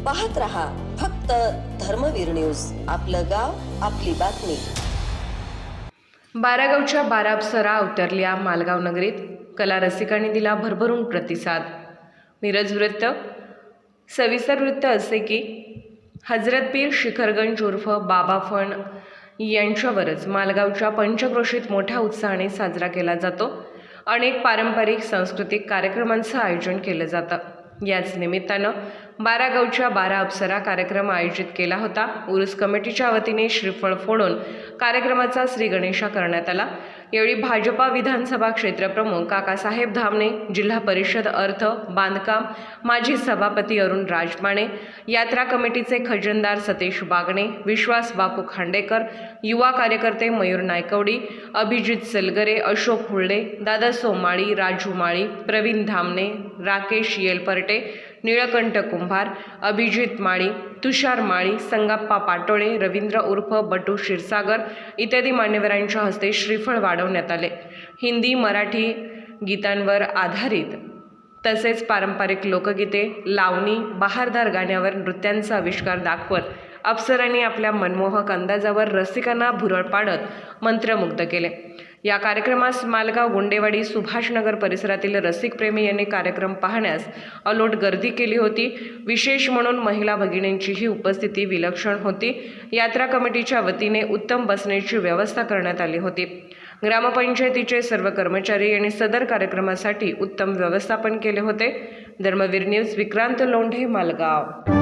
पाहत रहा फक्त धर्मवीर न्यूज. आपलं गाव, आपली बातमी. बारागावच्या 12 अप्सरा उतरल्या मालगाव नगरीत. कला रसिकांनी दिला भरभरून प्रतिसाद. मिरज वृत्त. सविस्तर वृत्त असे की हजरत पीर शिखरगंज उर्फ बाबा फण यांच्यावरच मालगावच्या पंचक्रोशीत मोठ्या उत्साहाने साजरा केला जातो. अनेक पारंपरिक सांस्कृतिक कार्यक्रमांचं आयोजन केलं जातं. याच निमित्तानं बारागावच्या 12 अप्सरा कार्यक्रम आयोजित केला होता. उरूस कमिटीच्या वतीने श्रीफळ फोडून कार्यक्रमाचा श्री गणेशा करण्यात आला. यावेळी भाजपा विधानसभा क्षेत्रप्रमुख काकासाहेब धामणे, जिल्हा परिषद अर्थ बांधकाम माजी सभापती अरुण राजमाने, यात्रा कमिटीचे खजिनदार सतीश बागणे, विश्वास बापू खांडेकर, युवा कार्यकर्ते मयूर नायकवडी, अभिजित सलगरे, अशोक हुल्डे, दादा सोमाळी, राजू माळी, प्रवीण धामणे, राकेश येलपर्टे, निळकंठ कुंभार, अभिजित माळी, तुषार माळी, संगप्पा पाटोळे, रवींद्र उर्फ बटू क्षीरसागर इत्यादी मान्यवरांच्या हस्ते श्रीफळ वाढवण्यात आले. हिंदी मराठी गीतांवर आधारित तसेच पारंपरिक लोकगीते, लावणी, बहारदार गाण्यावर नृत्यांचा आविष्कार दाखवत अप्सरांनी आपल्या मनमोहक अंदाजावर रसिकांना भुरळ पाडत मंत्रमुग्ध केले. या कार्यक्रमास मालगाव, गुंडेवाडी, सुभाषनगर परिसरातील रसिकप्रेमी यांनी कार्यक्रम पाहण्यास अलोट गर्दी केली होती. विशेष म्हणून महिला भगिनींचीही उपस्थिती विलक्षण होती. यात्रा कमिटीच्या वतीने उत्तम बसण्याची व्यवस्था करण्यात आली होती. ग्रामपंचायतीचे सर्व कर्मचारी यांनी सदर कार्यक्रमासाठी उत्तम व्यवस्थापन केले होते. धर्मवीर न्यूज, विक्रांत लोंढे, मालगाव.